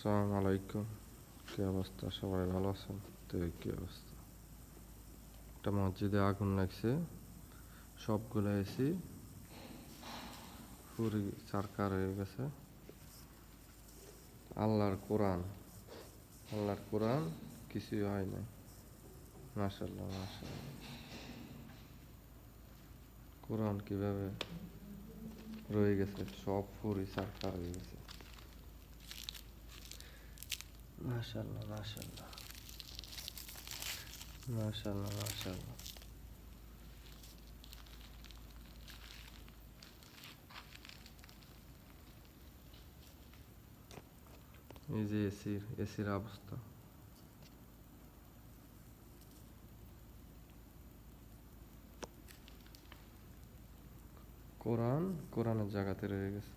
আসসালামু আলাইকুম। কি অবস্থা? সবাই ভালো আছেন? তো কি অবস্থা? একটা মসজিদে আগুন লাগছে, সবগুলো এসি পুরি চারকার হয়ে গেছে। আল্লাহর কোরআন, আল্লাহর কোরআন কিছুই হয় নাই। মাশাল্লাহ মাশাল্লাহ। কোরআন কিভাবে রয়ে গেছে, সব পুরি চারকার হয়ে গেছে। মাশাল্লাহ মাশাল্লাহ মাশাল্লাহ মাশাল্লাহ। এই যে এসির অবস্থা। কোরআনের জায়গাতে রয়ে গেছে।